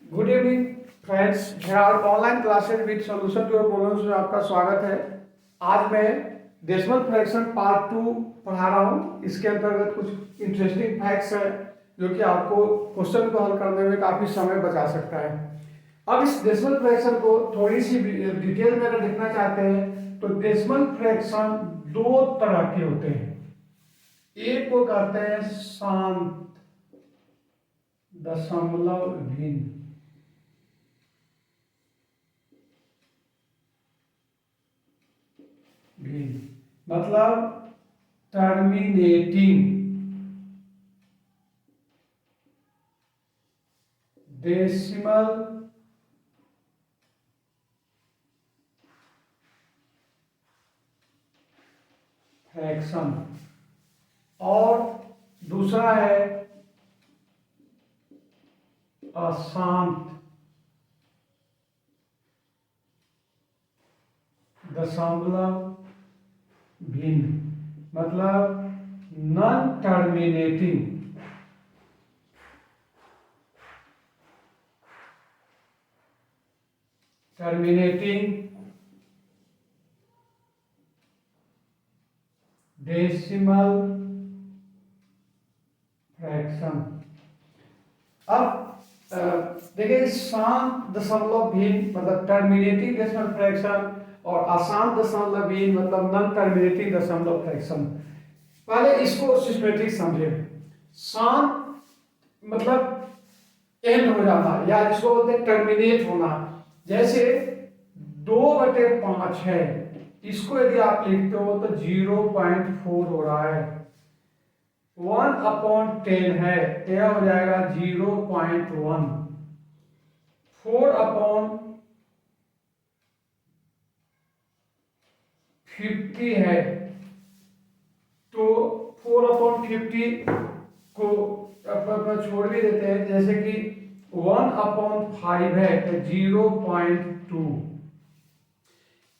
Good evening friends, मेरा online classes with solution to your problems में आपका स्वागत है। आज मैं डेसिमल फ्रैक्शन पार्ट 2 पढ़ा रहा हूँ। इसके अंतर्गत कुछ इंटरेस्टिंग फैक्ट्स हैं जो कि आपको क्वेश्चन को हल करने में काफ़ी समय बचा सकता है। अब इस डेसिमल फ्रैक्शन को थोड़ी सी डिटेल में अगर देखना चाहते हैं तो डेसिमल फ्रैक्शन दो तरह के होते हैं। एक को कहते हैं शांत दशमलव भिन्न, मतलब टर्मिनेटिंग डेसिमल फ्रैक्शन, और दूसरा है अशांत दशमलव भिन्न, मतलब नॉन टर्मिनेटिंग डेसिमल फ्रैक्शन। अब देखिए, शांत दशमलव भिन्न मतलब टर्मिनेटिंग डेसिमल फ्रैक्शन और अशांत दशमलव भिन्न मतलब नॉन टर्मिनेटिंग दशमलव फ्रैक्शन। पहले इसको सिस्टेमेटिक समझे। शांत मतलब एंड हो जाना, या जिसको बोलते हैं टर्मिनेट होना। जैसे 2/5 है, इसको यदि आप लिखते हो तो 0.4 हो रहा है। 1/10 है, यह हो जाएगा 0.1। 4/50 है तो 4/50 को अपना छोड़ भी देते हैं। जैसे कि 1/5 है तो 0.2।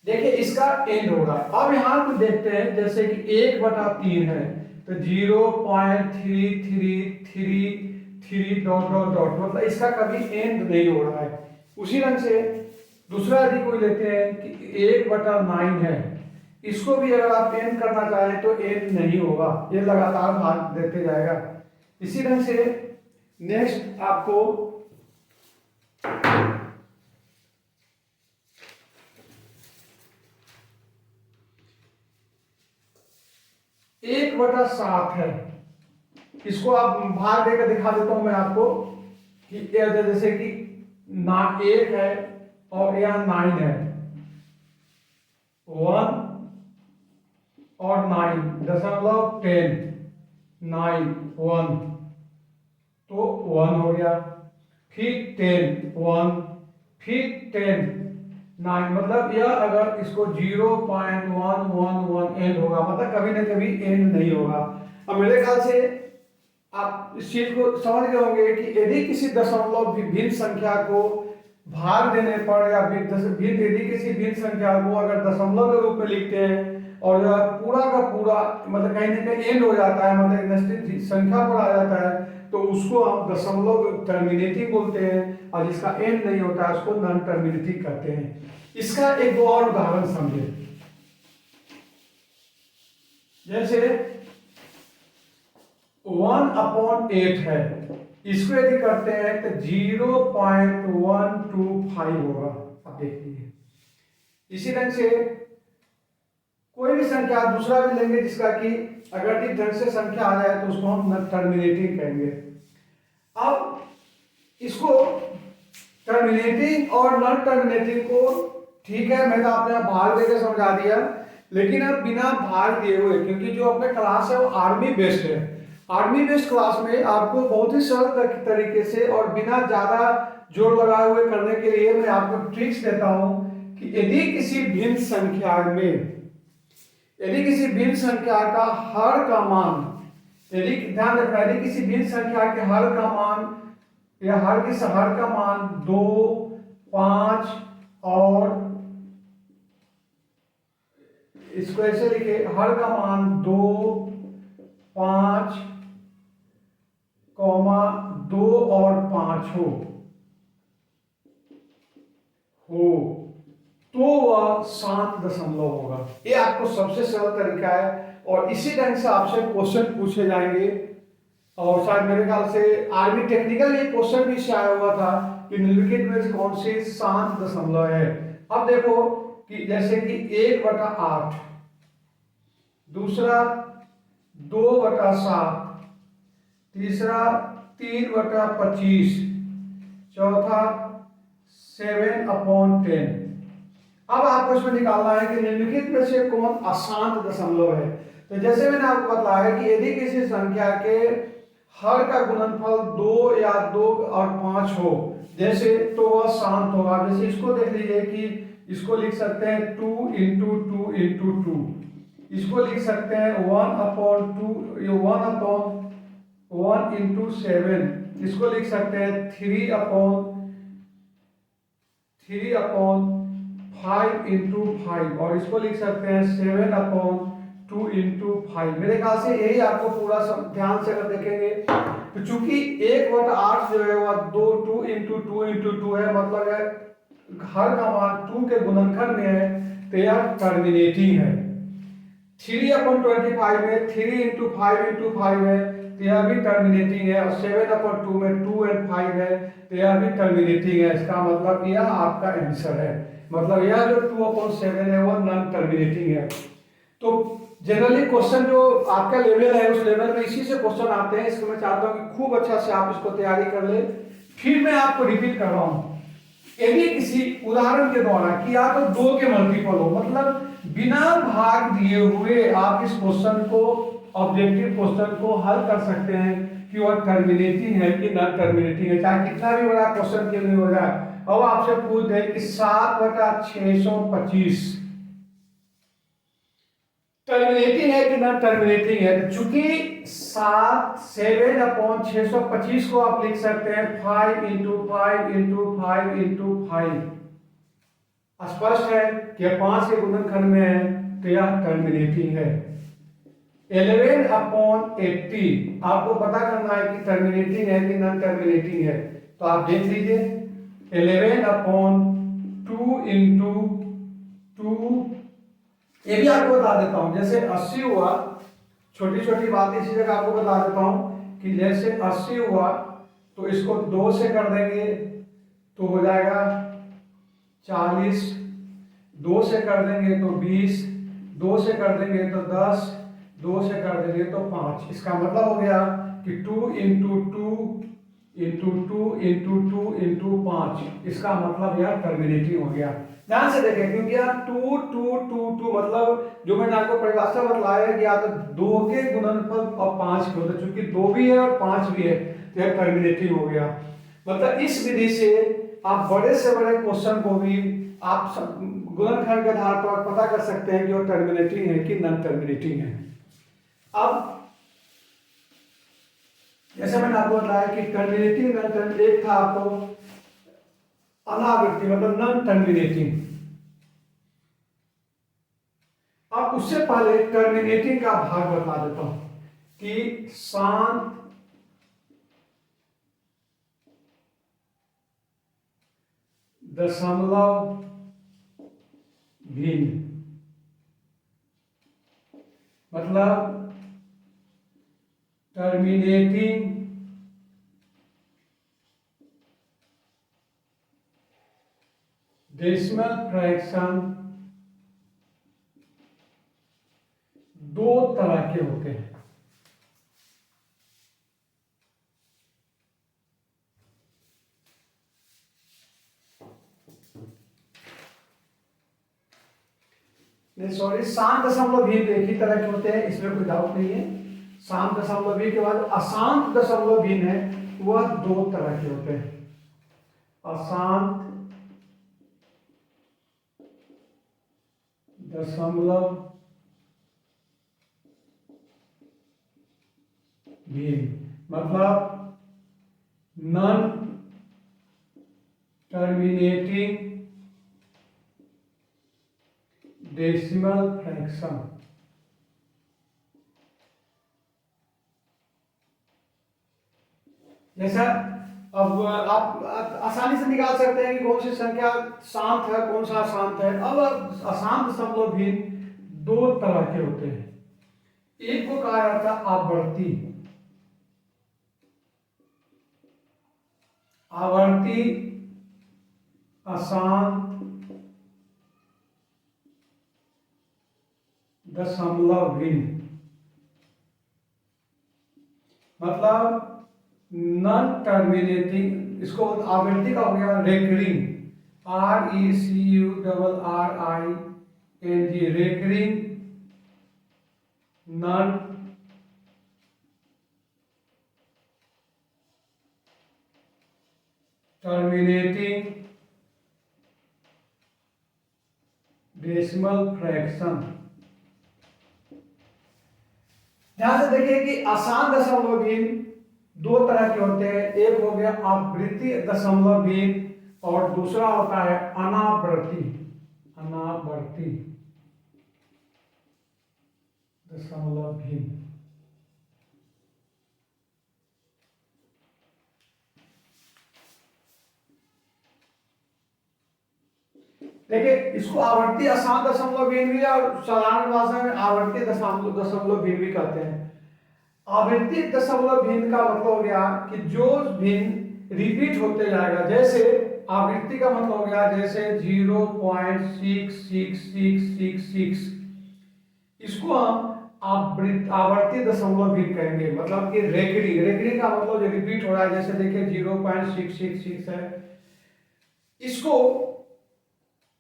देखिए, इसका एंड होगा। अब यहां पर देखते हैं, जैसे कि 1/3 है तो 0.333 डॉट डॉट डॉट, मतलब इसका कभी एंड नहीं हो रहा है। उसी रंग से दूसरा यदि कोई लेते हैं कि 1/9 है, इसको भी अगर आप एंड करना चाहें तो एंड नहीं होगा, ये लगातार भाग देते जाएगा। इसी ढंग से नेक्स्ट आपको 1/7 है, इसको आप भाग देकर दिखा देता हूं मैं आपको कि जैसे कि ना 1 है और यहाँ 9 है, 1 और 9 दशमलव 10 9 1 तो 1 हो गया, फिर 10 1 फिर 10 9, मतलब यह अगर इसको 0.111 एंड होगा, मतलब कभी ना कभी एंड नहीं होगा। अब मेरे ख्याल से आप इस चीज को समझ गए होंगे कि यदि किसी दशमलव भिन्न संख्या को भाग देने पर या यदि किसी भिन्न संख्या को अगर दशमलव के रूप में लिखते हैं और पूरा का पूरा मतलब कहीं ना कहीं एंड हो जाता है, मतलब निश्चित संख्या पर आ जाता है, तो उसको हम दशमलव टर्मिनेटिंग बोलते हैं, और जिसका एंड नहीं होता है उसको नॉन टर्मिनेटिंग कहते हैं। इसका एक दो और उदाहरण समझे। जैसे 1/8 है, इसको यदि करते हैं तो 0.125 होगा। अब देखिए, इसी ढंग से कोई भी संख्या दूसरा भी लेंगे जिसका कि अगर इस ढंग से संख्या आ जाए तो उसको हम टर्मिनेटिंग कहेंगे। अब इसको टर्मिनेटिंग और नॉन टर्मिनेटिंग को, ठीक है, मैं तो आपने भाग देकर समझा दिया, लेकिन अब बिना भाग दिए हुए, क्योंकि जो अपने क्लास है वो आर्मी बेस्ड है, आर्मी बेस्ड क्लास में आपको बहुत ही सरल तरीके से और बिना ज्यादा जोर लगाए हुए करने के लिए मैं आपको ट्रिक्स देता हूं कि यदि किसी भिन्न संख्या का हर का मान, यदि ध्यान रखना, यदि किसी भिन्न संख्या के हर का मान या हर का मान 2 5 और इसको ऐसे लिखे, हर का मान 2 5 2 और 5 हो, हो तो वह शांत दशमलव होगा। ये आपको सबसे सरल तरीका है और इसी ढंग से आपसे क्वेश्चन पूछे जाएंगे। और शायद मेरे ख्याल से आर्मी टेक्निकल ये क्वेश्चन भी से आया हुआ था कि निम्नलिखित में से कौन सी शांत दशमलव है। अब देखो कि जैसे कि 1/8, दूसरा 2/7, तीसरा 3/25, चौथा 7/10। अब आपको इसमें निकालना है कि निम्नलिखित में से कौन अशांत दशमलव है। तो जैसे मैंने आपको बताया कि यदि किसी संख्या के हर का गुणनफल 2 या 2 और 5 हो जैसे, तो वह शांत होगा। जैसे इसको देख लीजिए कि इसको लिख सकते हैं 2 × 2 × 2, इसको लिख सकते हैं 1/2, 1/1 × 7, इसको लिख सकते हैं 3/5 × 5 और इसको लिख सकते हैं 7/2 × 5। मेरे ख्याल से यही आपको पूरा सब ध्यान से अगर देखेंगे तो चूंकि 1/8 जो है वह 2 × 2 × 2 है, मतलब है हर का मान 2 के गुणनखंड में है, तो यह टर्मिनेटिंग है। 3/25 में 3 × 5 × 5 है, तो यह भी टर्मिनेटिंग है। और 7/2 में 2 और 5 है, तो यह भी टर्मिनेटिंग है। इसका मतलब यह आपका आंसर है, मतलब यह जो 2/7 है वह नॉन टर्मिनेटिंग है। तो जनरली क्वेश्चन जो आपका लेवल है उस लेवल में इसी से क्वेश्चन आते हैं। इसको मैं चाहता हूं कि खूब अच्छा से आप इसको तैयारी कर ले। फिर मैं आपको रिपीट कर रहा हूं, यदि किसी उदाहरण के द्वारा कि या तो 2 के मल्टीपल हो, मतलब बिना भाग दिए हुए आप इस क्वेश्चन को, ऑब्जेक्टिव क्वेश्चन को हल कर सकते हैं कि वह टर्मिनेटिंग है कि नॉन टर्मिनेटिंग है, चाहे कितना भी बड़ा क्वेश्चन क्यों नहीं हो जाए। अब आपसे पूछ दे कि 7/625 टर्मिनेटिंग है कि नॉन टर्मिनेटिंग है, तो चूंकि 7/625 को आप लिख सकते हैं 5 × 5 × 5 × 5। स्पष्ट है कि 5 के गुणनखंड में है, तो यह टर्मिनेटिंग है। 11/80 आपको पता करना है कि टर्मिनेटिंग है कि नॉन टर्मिनेटिंग है, तो आप देख लीजिए 11/2 × 2। ये भी आपको बता देता हूं, जैसे 80 हुआ, छोटी छोटी बात इसी जगह आपको बता देता हूं कि जैसे 80 हुआ तो इसको 2 से कर देंगे तो हो जाएगा 40, 2 से कर देंगे तो 20, 2 से कर देंगे तो 10, 2 से कर देंगे तो 5। इसका मतलब हो गया कि 2 × 2 × 2 × 2 × 5। इसका मतलब यह टर्मिनेटिंग हो गया। ध्यान से देखें, क्योंकि यहाँ 2 2 2 2 मतलब जो मैंने आपको परिभाषा बतलाया है कि या तो 2 के गुणनफल और 5 के होते, चूंकि 2 भी है और 5 भी है तो यह टर्मिनेटिंग हो गया। मतलब इस विधि से आप बड़े से बड़े क्वेश्चन को भी आप गुणनखंड के आधार पर पता कर सकते हैं कि वो टर्मिनेटिंग है कि नॉन टर्मिनेटिंग है। अब जैसे मैंने आपको बताया कि टर्मिनेटिंग नॉन टर्मिनेटिंग, एक था आपको अनावृत्ति मतलब नॉन टर्मिनेटिंग। अब उससे पहले टर्मिनेटिंग का भाग बता देता हूं कि शांत दशमलव भिन्न, मतलब टर्मिनेटिंग डेसिमल फ्रैक्शन दो तरह के होते हैं। नहीं सॉरी, शांत दशमलव भिन्न एक ही तरह के होते हैं, इसमें कोई डाउट नहीं है। शांत दशमलव भिन्न के बाद अशांत दशमलव भिन्न है, वह 2 तरह के होते हैं। अशांत दशमलव भिन्न मतलब नॉन टर्मिनेटिंग डेसिमल फ्रैक्शन। जैसा अब आप आसानी से निकाल सकते हैं कि कौन सी संख्या शांत है, कौन सा अशांत है। अब अशांत दशमलव भिन्न दो तरह के होते हैं। एक को कहा जाता है आवर्ती, आवर्ती अशांत दशमलव भिन्न, मतलब नॉन टर्मिनेटिंग। इसको आवृत्ति का हो गया recurring, RECURRING, recurring non terminating decimal fraction. ध्यान से देखिए कि आसान दशमलव भिन्न दो तरह के होते हैं। एक हो गया आवृत्ति दशमलव भिन्न और दूसरा होता है अनावर्ती, अनावर्ती दशमलव भिन्न। देखिए इसको आवर्ती अशांत दशमलव भिन्न भी और साधारण भाषा में आवर्ती दशमलव भिन्न भी कहते हैं। आवृत्ति दशमलव भिन्न का मतलब हो गया कि जो भिन्न रिपीट होते जाएगा। जैसे आवृत्ति का मतलब हो गया जैसे 0.66666, इसको हम आवर्ती दशमलव भिन्न कहेंगे। मतलब कि रेकरिंग, रेकरिंग का मतलब जो रिपीट हो रहा है। जैसे देखिए 0.666 है, इसको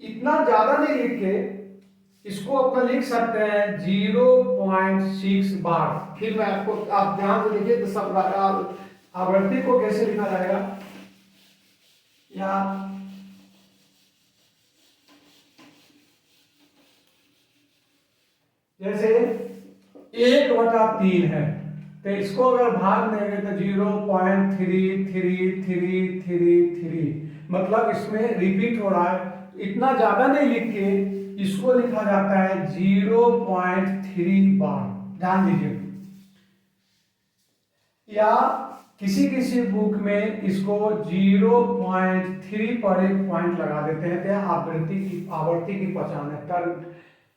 इतना ज्यादा नहीं लिख के इसको अपना लिख सकते हैं 0.6 बार। फिर मैं आपको, आप ध्यान से देखिए तो सब आवृत्ति को कैसे लिखा जाएगा। या जैसे 1/3 है तो इसको अगर भाग देंगे तो 0.333333, मतलब इसमें रिपीट हो रहा है। इतना ज्यादा नहीं लिख के इसको लिखा जाता है 0.3 बार। ध्यान दीजिए। या किसी किसी बुक में इसको 0.3 पर एक पॉइंट लगा देते हैं तो आवर्ती की पहचान है।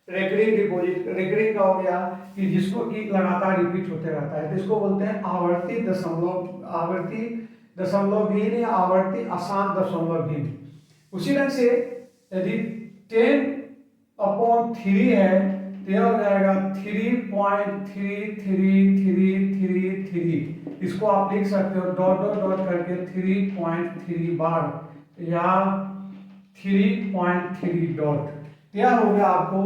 रेकरिंग डिपॉजिट, रेकरिंग का हो गया कि जिसको कि लगातार रिपीट होते रहता है तो इसको बोलते हैं आवर्ती दशमलव भिन्न या आवर्ती अशांत दशमलव भिन्न। उसी ढंग से यदि 10/3 है तो यह हो जाएगा 3.33333। इसको आप लिख सकते हो डॉट डॉट डॉट करके 3.3 बार या 3.3 डॉट। यह हो गया आपको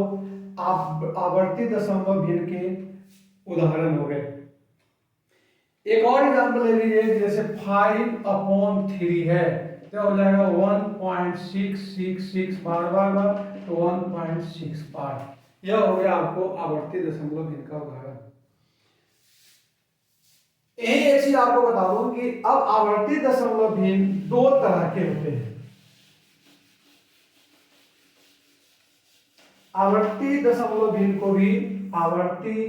आवर्ती दशमलव भिन्न के उदाहरण हो गए। एक और एग्जांपल ले लीजिए, जैसे 5/3 है तो हो जाएगा 1.666 बार बार बार तो 1.6 बार। यह हो गया आपको आवर्ती दशमलव भिन्न का उदाहरण। यही एक चीज आपको बता दूं कि अब आवर्ती दशमलव भिन्न दो तरह के होते हैं। आवर्ती दशमलव भिन्न को भी आवर्ती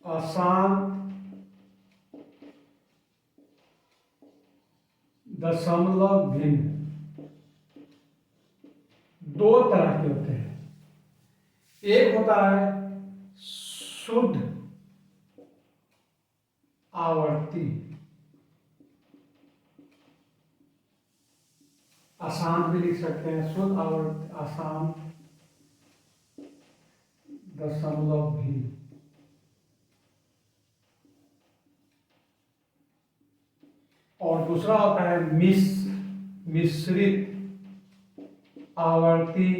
अशांत दशमलव भिन्न दो तरह के होते हैं। एक होता है शुद्ध आवर्ती, अशांत भी लिख सकते हैं, शुद्ध आवर्ती अशांत दशमलव भिन्न। और दूसरा होता है मिश्रित आवर्ती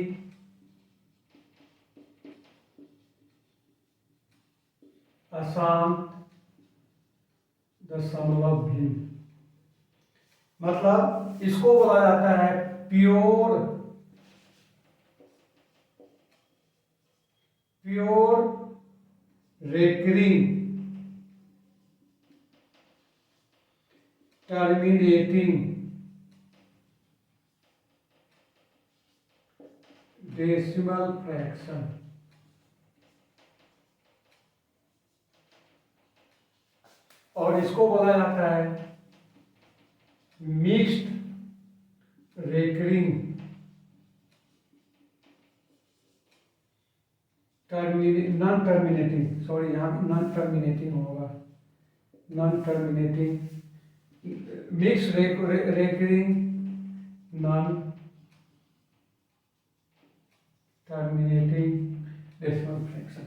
अशांत दशमलव भिन्न। मतलब इसको बोला जाता है pure recurring terminating decimal fraction. और इसको बोला जाता है mixed recurring non terminating, sorry यहाँ नॉन टर्मिनेटिंग होगा, non terminating mixed recurring non terminating decimal fraction.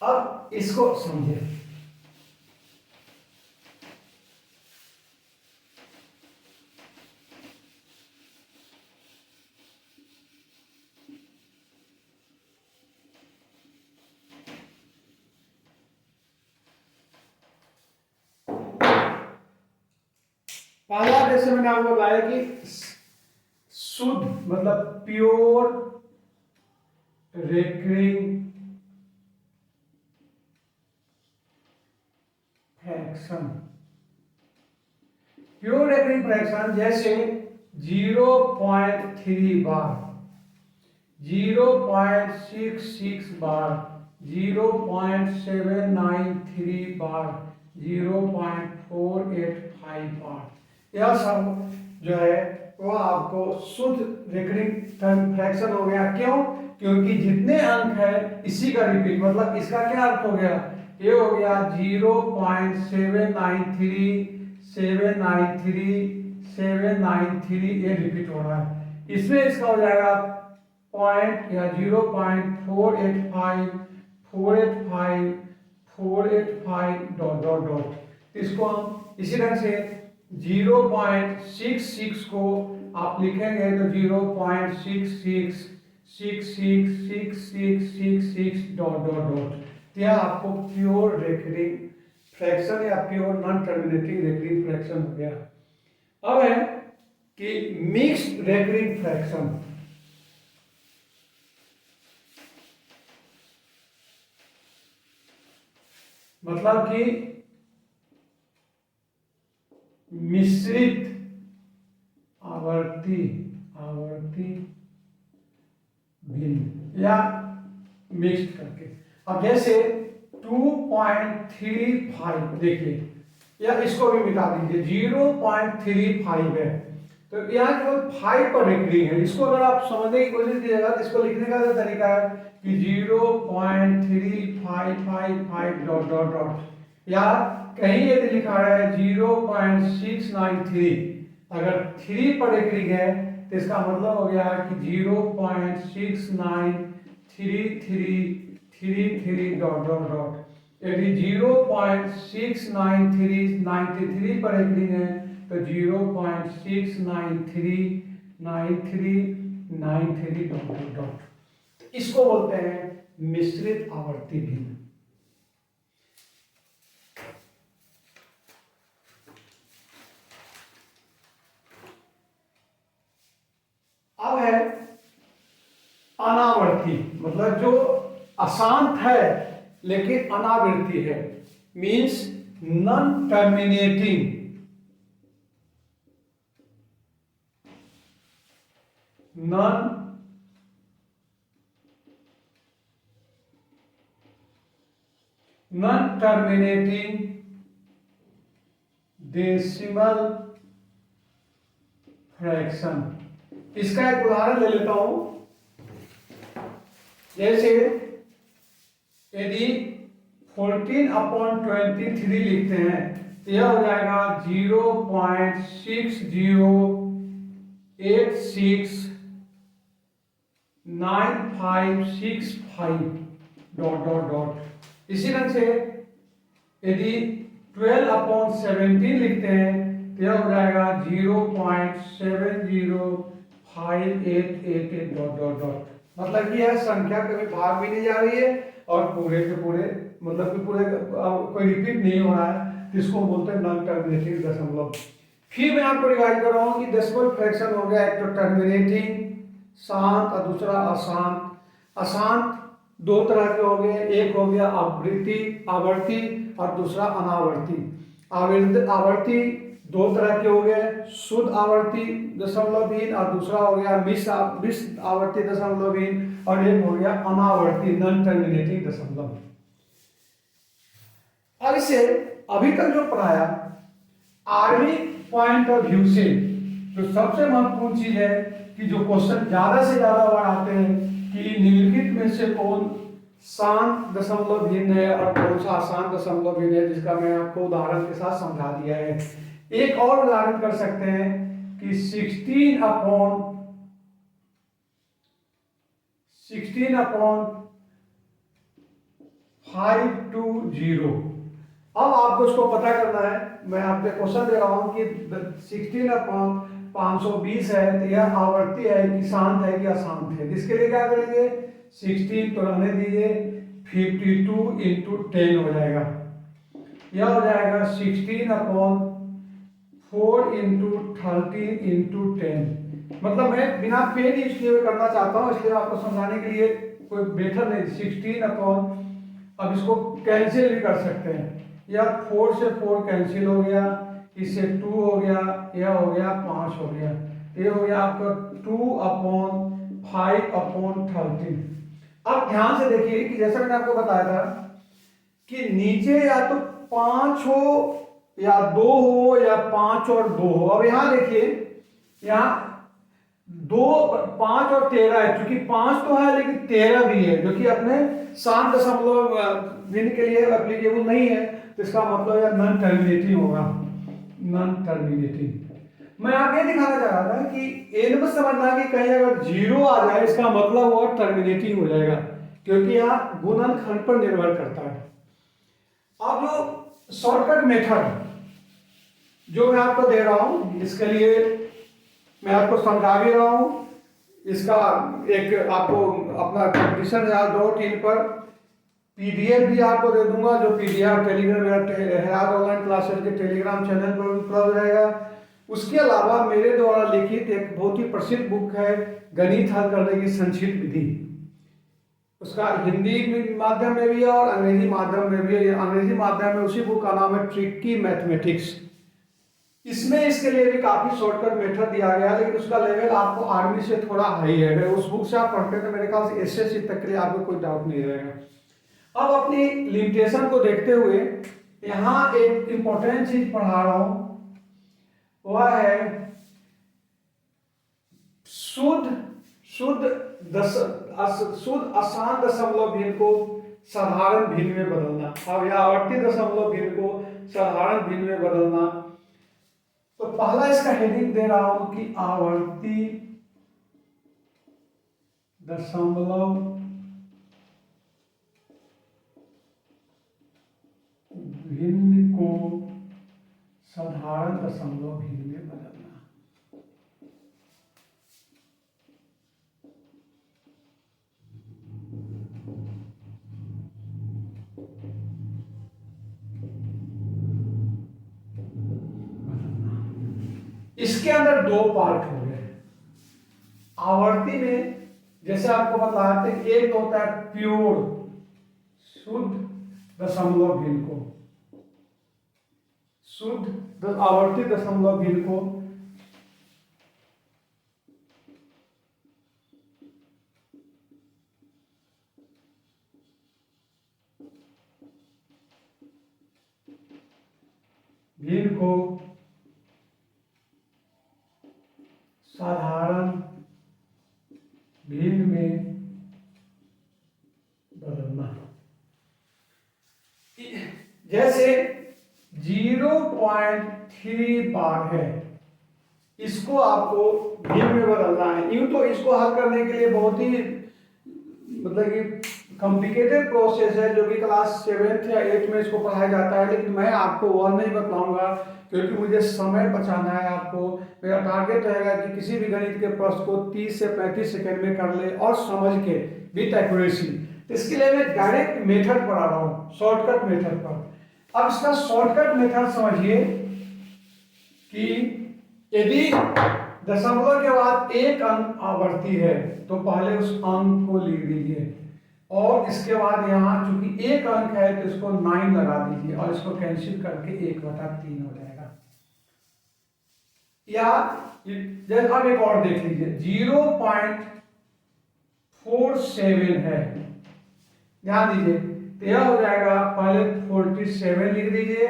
अब इसको समझिए। पहला जैसे मैंने आपको बताया कि शुद्ध मतलब pure recurring fraction. Pure recurring fraction जैसे 0.3 बार, 0.66 बार, 0.793 बार, 0.485 बार, यह सब जो है वो आपको शुद्ध रेकरिंग फ्रैक्शन हो गया। क्यों? क्योंकि जितने अंक है इसी का रिपीट, मतलब इसका क्या अर्थ हो गया, ये हो गया 0.793 793 793, ये रिपीट हो रहा है। इसमें इसका हो जाएगा पॉइंट या 0.485 485 485 डॉट डॉट डॉट। इसको हम इसी ढंग से 0.66 को आप लिखेंगे तो 0.66666666 डॉट डॉट डॉट। यह आपको प्योर रेकरिंग फ्रैक्शन या pure non terminating recurring fraction हो गया। अब है कि मिक्स्ड रेकरिंग फ्रैक्शन। मतलब कि मिश्रित आवर्ती भिन्न या मिक्स्ड करके। अब जैसे 2.35 देखिए, या इसको भी मिटा दीजिए, 0.35 है तो यहाँ केवल 5 पर रेकरिंग है। इसको अगर आप समझने की कोशिश कीजिएगा तो इसको लिखने का जो तरीका है कि 0.3555 डॉट डॉट डॉट, या कहीं यदि लिखा है 0.693, अगर 3 पर रेकरिंग है तो इसका मतलब हो गया कि 0.693333 डॉट डॉट डॉट। यदि 0.69393 पर रेकरिंग है तो 0.6939393 डॉट डॉट डॉट। इसको बोलते हैं मिश्रित आवर्ती भिन्न। अब है अनावर्ती, मतलब जो अशांत है लेकिन अनावृत्ति है, means non terminating, non terminating decimal fraction. इसका एक उदाहरण ले लेता हूं। जैसे यदि 14/23 लिखते हैं तो यह हो जाएगा 0.60869565 डॉट डॉट डॉट। इसी ढंग से यदि 12/17 लिखते हैं तो यह हो जाएगा 0.705888 डॉट डॉट डॉट। मतलब कि यह संख्या कभी भाग भी नहीं जा रही है और पूरे के पूरे, मतलब कि पूरे कोई रिपीट नहीं हो रहा है, इसको बोलते हैं नॉन टर्मिनेटिंग दशमलव। फिर मैं आपको रिवाइज कर रहा हूँ कि डेसिमल फ्रैक्शन हो गया एक तो टर्मिनेटिंग शांत और दूसरा अशांत। अशांत दो तरह के हो गए, एक हो गया आवर्ती और दूसरा अनावर्ती। आवर्ती दो तरह के हो गए, शुद्ध आवर्ती दशमलव भिन्न और दूसरा हो गया मिश्र आवर्ती दशमलव भिन्न। और एक हो गया अनावर्ती नॉन टर्मिनेटिंग दशमलव। अब इसे अभी तक जो पढ़ाया आर्मी पॉइंट ऑफ व्यू से तो सबसे महत्वपूर्ण चीज है कि जो क्वेश्चन ज्यादा से ज्यादा बार आते हैं कि निम्नलिखित में से कौन शांत दशमलव भिन्न है और कौन सा अशांत दशमलव भिन्न है, जिसका मैं आपको उदाहरण के साथ समझा दिया है। एक और उदाहरण कर सकते हैं कि 16/520। अब आपको इसको पता करना है, मैं आपको क्वेश्चन दे रहा हूं कि 16/520 है तो यह आवर्ती है कि शांत है कि अशांत है। इसके लिए क्या करेंगे, 16 तो रहने दीजिए, 52 इंटू 10 हो जाएगा। यह हो जाएगा 16/4 इंटू 13 इंटू 10। मतलब मैं बिना पेन इसलिए करना चाहता हूँ, इसलिए आपको समझाने के लिए कोई बेटर नहीं। 16 अब इसको कैंसिल भी कर सकते हैं, या 4 से 4 कैंसिल हो गया, इससे 2 हो गया, यह हो गया 5 हो गया, ये हो गया आपका 2/5/13। अब ध्यान से देखिए कि जैसा मैंने आपको बताया था कि नीचे या तो 5 हो या 2 हो या 5 और 2 हो। अब यहां देखिए, यहां 2 5 और 13 है, क्योंकि 5 तो है लेकिन 13 भी है, जो कि अपने शांत दशमलव भिन्न के लिए एप्लीकेबल नहीं है, तो इसका मतलब यह नॉन टर्मिनेटिंग होगा, नॉन टर्मिनेटिंग। मैं आपको ये दिखाना चाह रहा था कि एन में समझना कि कहीं अगर 0 आ जाए इसका मतलब वो टर्मिनेटिंग हो जाएगा, क्योंकि यहाँ गुणनखंड पर निर्भर करता है। अब जो शॉर्टकट मेथड जो मैं आपको दे रहा हूं, इसके लिए मैं आपको समझा भी रहा हूं, इसका एक आपको अपना competition.in पर पीडीएफ भी आपको दे दूंगा, जो पीडीएफ टेलीग्राम मेरा ऑनलाइन क्लासेस के टेलीग्राम चैनल पर उपलब्ध रहेगा। उसके अलावा मेरे द्वारा लिखित एक बहुत ही प्रसिद्ध बुक है गणित हल करने की संक्षिप्त विधि, उसका हिंदी माध्यम में भी है और अंग्रेजी माध्यम में भी है। अंग्रेजी माध्यम में उसी बुक का नाम है ट्रिकी मैथमेटिक्स। इसमें इसके लिए भी काफी शॉर्टकट मेथड दिया गया है, लेकिन उसका लेवल आपको आर्मी से थोड़ा हाई है। अगर उस बुक से आप पढ़ते हैं तो मेरे ख्याल से एसएससी तक के लिए आपको कोई डाउट नहीं रहेगा। अब अपनी लिमिटेशन को देखते हुए यहाँ एक इंपॉर्टेंट चीज पढ़ा रहा हूं, वह है शुद्ध अशांत दशमलव भिन्न को साधारण भिन्न में बदलना। अब यह आवर्ती दशमलव भिन्न को साधारण भिन्न में बदलना, तो पहला इसका हेडिंग दे रहा हूं कि आवर्ती दशमलव भिन्न को साधारण दशमलव भिन्न में बदलना। इसके अंदर दो पार्ट हो गए। आवर्ती में जैसे आपको बताते हैं, एक होता है प्योर शुद्ध दशमलव भिन्न को, शुद्ध आवर्ती दशमलव भिन्न को साधारण भिन्न में बदलना। जैसे 0.3 बार है, इसको आपको भिन्न में बदलना है। यूं तो इसको हल करने के लिए बहुत ही मतलब कि कॉम्प्लिकेटेड प्रोसेस है, जो कि क्लास 7th या 8th में इसको पढ़ाया जाता है, लेकिन मैं आपको वह नहीं बताऊंगा क्योंकि मुझे समय बचाना है। आपको मेरा टारगेट रहेगा कि किसी भी गणित के प्रश्न को 30 से 35 सेकंड में कर ले और समझ के विथ एक्यूरेसी। तो इसके लिए मैं डायरेक्ट मेथड पढ़ा रहा हूँ, शॉर्टकट मेथड पर। अब इसका शॉर्टकट मेथड समझिए कि यदि दशमलव के बाद एक अंक आवर्ती है तो पहले उस अंक को लिख दीजिए, और इसके बाद यहाँ चूंकि एक अंक है तो इसको 9 लगा दीजिए और इसको कैंसिल करके 1/3 हो जाएगा। या जैसे अब एक और देख लीजिए, 0.4 47 है, ध्यान दीजिए। तो यह हो जाएगा, पहले 47 लिख दीजिए,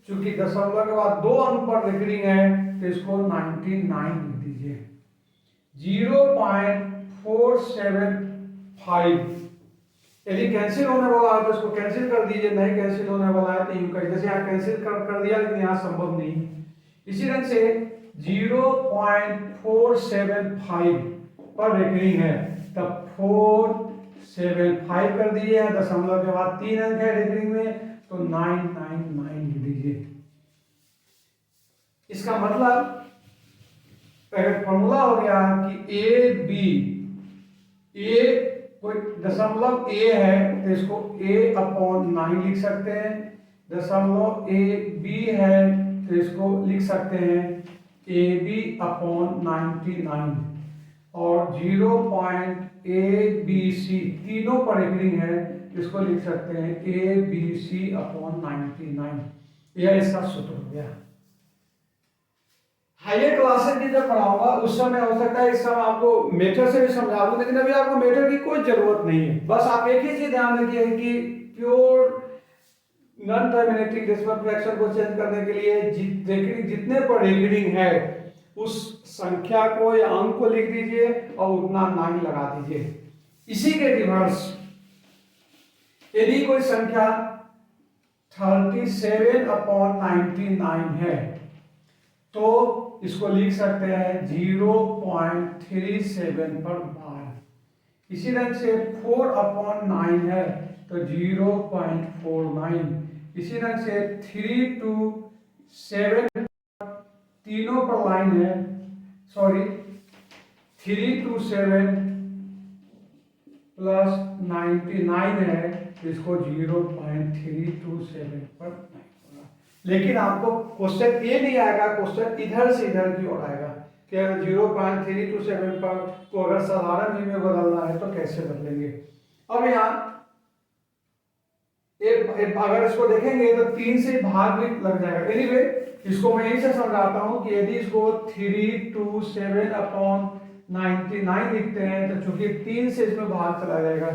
चूंकि दशमलव के बाद 2 अंक पर रिकरिंग है तो इसको 99 लिख दीजिए। 0.475 यदि कैंसिल होने वाला है तो इसको कैंसिल कर दीजिए, नहीं कैंसिल होने वाला है तो यूं कर, जैसे यहाँ कैंसिल कर दिया लेकिन यहाँ संभव नहीं। इसी ढंग से 0.475 पर रिकरिंग है तब 475 कर दीजिए, दशमलव के बाद 3 अंक है रिकरिंग में तो 999 लिख दीजिए। इसका मतलब अगर फॉर्मूला हो गया कि ए बी, ए कोई दशमलव ए है तो इसको a/9 लिख सकते हैं, दशमलव ए बी है तो इसको लिख सकते हैं AB/99 और 0.ABC तीनों पर रिकरिंग है इसको लिख सकते हैं ABC/99। यह इसका सूत्र हो गया। हायर क्लासेस की जब पढ़ाऊंगा उस समय हो सकता है इस समय आपको मेथड से भी समझा दूं, लेकिन अभी आपको मेथड की कोई जरूरत नहीं है। बस आप एक ही चीज ध्यान रखिए कि pure non terminating decimal fraction को चेंज करने के लिए जितने पर रिकरिंग है उस संख्या को या अंक को लिख दीजिए और उतना 9 लगा दीजिए। इसी के रिवर्स यदि कोई संख्या 37/99 है तो इसको लिख सकते हैं 0.37 पर बार। इसी तरह से 4/9 है तो 0.49। इसी तरह से 3 to 7 तीनों पर लाइन है, सॉरी 3 to 7 प्लस 99 है तो इसको 0.327 पर 9 होगा। लेकिन आपको क्वेश्चन ये नहीं आएगा, क्वेश्चन इधर से इधर की ओर आएगा कि अगर 0.327 पर को अगर साधारण में बदलना है तो कैसे बदलेंगे। अब यहाँ अगर इसको देखेंगे तो 3 से भाग भी लग जाएगा। एनीवे इसको मैं यही से समझाता हूं कि यदि इसको 327/99 लिखते हैं तो चूंकि 3 से इसमें भाग चला जाएगा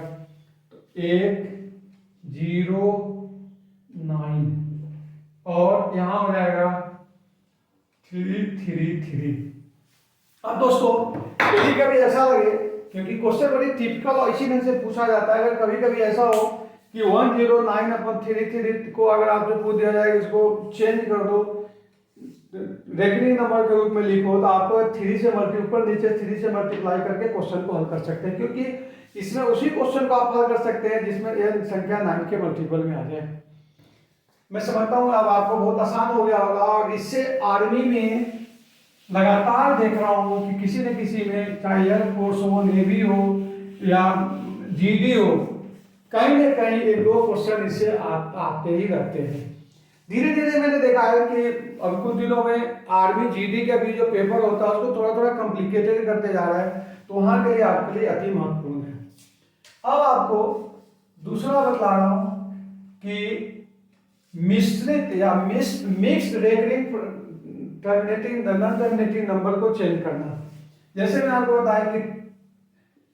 तो 109 और यहां हो जाएगा 333। अब दोस्तों यदि कभी ऐसा लगे, क्योंकि क्वेश्चन बड़ी टिपिकल और इसी ढंग से पूछा जाता है, अगर कभी कभी ऐसा हो कि 109/33 को अगर आपसे पूछ दिया जाए इसको चेंज कर दो, रेकनिंग नंबर के रूप में लिखो, तो आप 3 से ऊपर नीचे 3 से मल्टीप्लाई करके क्वेश्चन को हल कर सकते हैं, क्योंकि इसमें उसी क्वेश्चन को आप हल कर सकते हैं जिसमें यह संख्या 9 के मल्टीपल में आ जाए। मैं समझता हूं अब आपको बहुत आसान हो गया होगा। और इससे आर्मी में लगातार देख रहा हूं कि किसी न किसी में, चाहे एयरफोर्स हो, नेवी हो या जीडी हो, कहीं न कहीं 1-2 क्वेश्चन इससे आते ही रहते हैं। धीरे धीरे मैंने देखा है कि अब कुछ दिनों में आर्मी जीडी का भी जो पेपर होता है उसको थोड़ा थोड़ा कॉम्प्लिकेटेड करते जा रहा है, तो वहां के लिए आपके लिए अति महत्वपूर्ण है। अब आपको दूसरा बतला रहा हूं कि मिश्रित या mixed recurring non terminating number को चेंज करना। जैसे मैंने आपको बताया कि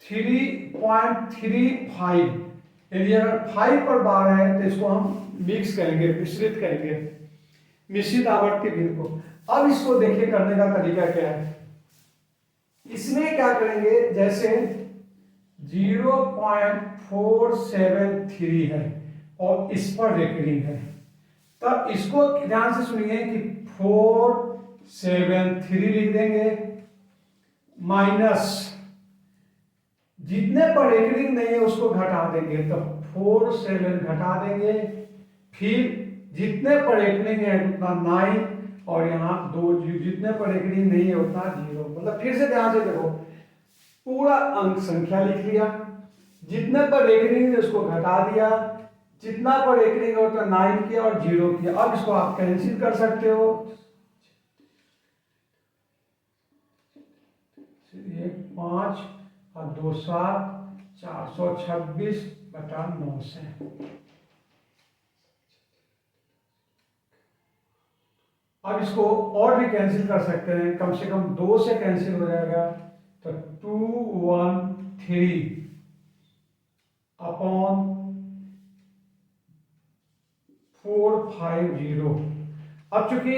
3.35 यदि अगर 5 पर बार है तो इसको हम मिक्स करेंगे, मिश्रित करेंगे, मिश्रित आवर्ती भिन्न को। अब इसको देखिए करने का तरीका क्या है। इसमें क्या करेंगे, जैसे 0.473 है और इस पर रेकरिंग है, तब इसको ध्यान से सुनिए कि 473 लिख देंगे माइनस जितने पर रेकरिंग नहीं है उसको घटा देंगे, तो 47 घटा देंगे, फिर जितने पर रेकरिंग है उतना 9 और यहाँ 2 जितने पर रेकरिंग नहीं है उतना 0। मतलब फिर से ध्यान से देखो, पूरा अंक संख्या लिख लिया, जितने पर रेकरिंग है उसको घटा दिया, जितना पर रेकरिंग है उतना 9 किया और 0 किया। अब इसको आप कैंसिल कर सकते हो, 5 और 2 7, 426/9 से। अब इसको और भी कैंसिल कर सकते हैं, कम से कम 2 से कैंसिल हो जाएगा तो 213 अपॉन 450। अब चूंकि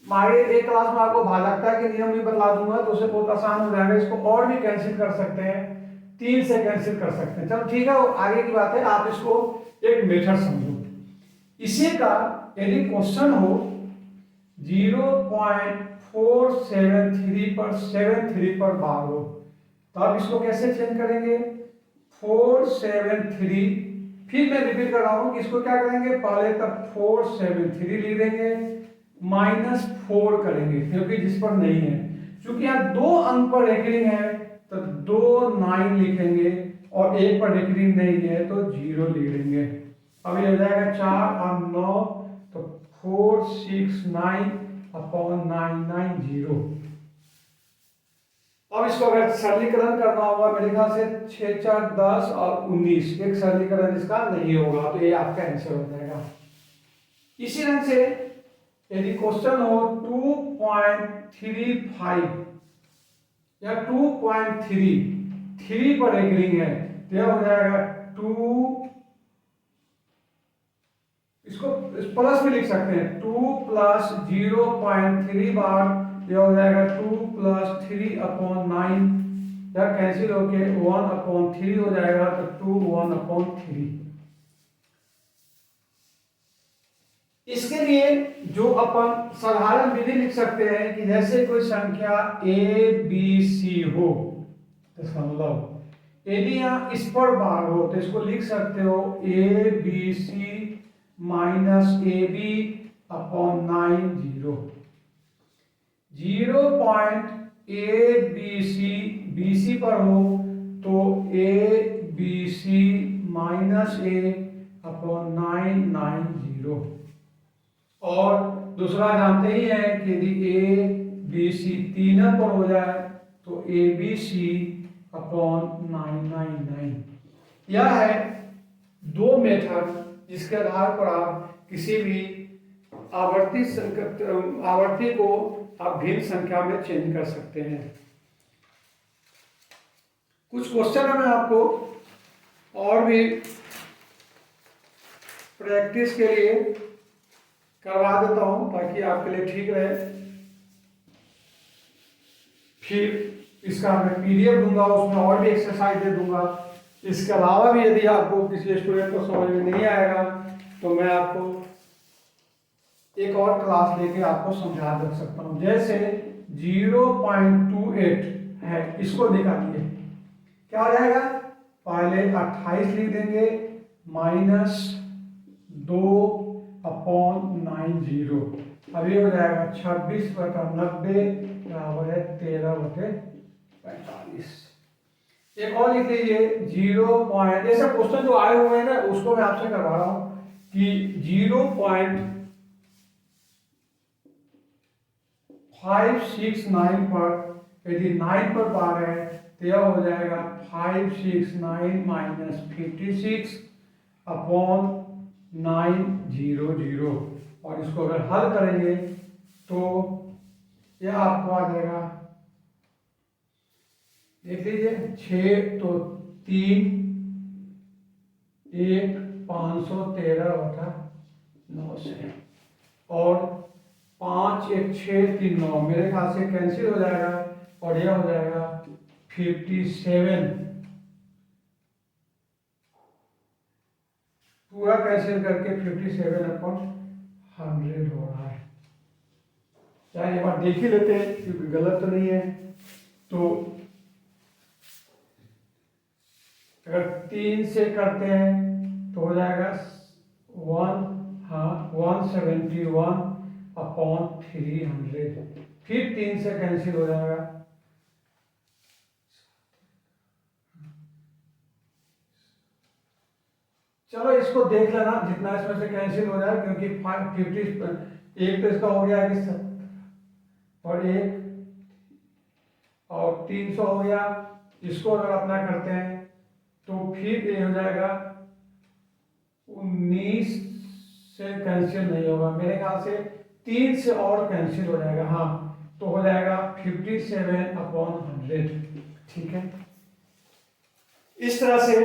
आगे एक क्लास में आपको भाजकता के नियम भी बतला दूंगा तो उसे बहुत आसान हो जाएगा, इसको और भी कैंसिल कर सकते हैं, 3 से कैंसिल कर सकते हैं। चलो ठीक है, आगे की बात है, आप इसको एक मेथड समझो। इसी का यदि क्वेश्चन हो 0.473 पर 73 पर बार हो तो आप इसको कैसे चेंज करेंगे? 473, फिर मैं रिपीट कर रहा हूं कि इसको क्या करेंगे, पहले तक 473 लिख देंगे, -4 करेंगे क्योंकि जिस पर नहीं है, क्योंकि यहाँ 2 अंक पर रेकरिंग है तो 2 9 लिखेंगे और 1 पर रेकरिंग नहीं है तो 0 लिख देंगे। अब ये हो जाएगा 4 और 9 तो 469 अपॉन 990। अब इसको अगर सरलीकरण करना होगा मेरे ख्याल से 6 4 10 और 19, एक सरलीकरण इसका नहीं होगा तो ये आपका आंसर हो जाएगा। इसी ढंग से यदि क्वेश्चन हो 2.35 या 2.3 पर एग्रीग है तो यह हो जाएगा 2, इसको प्लस भी लिख सकते हैं, 2 + 0.3 बार, यह हो जाएगा 2 + 3 अपॉन 9, या कैंसिल होके 1/3 हो जाएगा तो 2 1/3। इसके लिए जो अपन साधारण विधि लिख सकते हैं कि जैसे कोई संख्या ए बी सी हो, इसका मतलब यदि यहाँ इस पर बार हो तो इसको लिख सकते हो A B C minus A B upon 9 0.abc BC पर हो तो ABC माइनस ए अपॉन 990। और दूसरा जानते ही हैं कि यदि ABC 3 पर हो जाए तो ABC अपॉन 999। यह है 2 मेथड जिसके आधार पर आप किसी भी आवर्ती को आप भिन्न संख्या में चेंज कर सकते हैं। कुछ क्वेश्चन मैं आपको और भी प्रैक्टिस के लिए करवा देता हूं ताकि आपके लिए ठीक रहे। फिर इसका मैं PDF दूंगा, उसमें और भी एक्सरसाइज दे दूंगा। इसके अलावा भी यदि आपको किसी स्टूडेंट को समझ में नहीं आएगा तो मैं आपको एक और क्लास लेके आपको समझा दे सकता हूं। जैसे 0.28 है, इसको निकालिए, क्या हो जाएगा? पहले 28 लिख देंगे -2 अपॉन 90। अब ये हो जाएगा 26/90 बराबर है 13/45। एक और लिख लीजिए 0. ऐसा क्वेश्चन जो आए हुए हैं ना उसको मैं आपसे करवा रहा हूं कि 0.569 पर यदि 9 पर बार है तो यह हो जाएगा 569 - 56 अपॉन 900। और इसको अगर हल करेंगे तो यह आपको आ जाएगा, देख लीजिए, 6 तो 3 1 513/9 से, और 5 1 6 3 9 मेरे ख्याल से कैंसिल हो जाएगा और यह हो जाएगा 57, पूरा कैंसिल करके 57/100 हो रहा है। चाहे एक बार देख ही लेते हैं क्योंकि गलत तो नहीं है। तो अगर 3 से करते हैं तो हो जाएगा 171/300, फिर 3 से कैंसिल हो जाएगा, चलो इसको देख लेना जितना इसमें से कैंसिल हो जाए, क्योंकि 50 एक तो इसका हो गया कि 70 और 1 और 300 हो गया। इसको अगर अपना करते हैं तो फिर ये हो जाएगा 19 से कैंसिल नहीं होगा मेरे ख्याल से, 3 से और कैंसिल हो जाएगा, हाँ, तो हो जाएगा 57/100। ठीक है, इस तरह से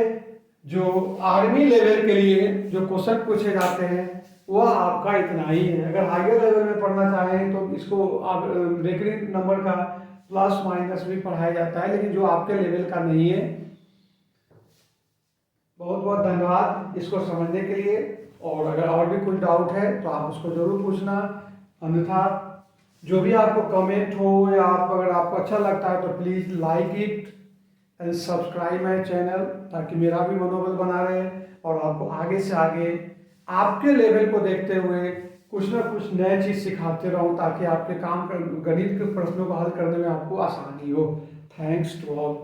जो आर्मी लेवल के लिए जो क्वेश्चन पूछे जाते हैं वह आपका इतना ही है। अगर हायर लेवल में पढ़ना चाहें तो इसको आप रेकरिंग नंबर का प्लस माइनस भी पढ़ाया जाता है, लेकिन जो आपके लेवल का नहीं है। बहुत बहुत धन्यवाद इसको समझने के लिए, और अगर और भी कुछ डाउट है तो आप उसको जरूर पूछना। अन्यथा जो भी आपको कमेंट हो या अगर आपको अच्छा लगता है तो please like it and subscribe my channel, ताकि मेरा भी मनोबल बना रहे और आपको आगे से आगे आपके लेवल को देखते हुए कुछ ना कुछ नए चीज़ सिखाते रहूं, ताकि आपके काम गणित के प्रश्नों को हल करने में आपको आसानी हो। Thanks to all.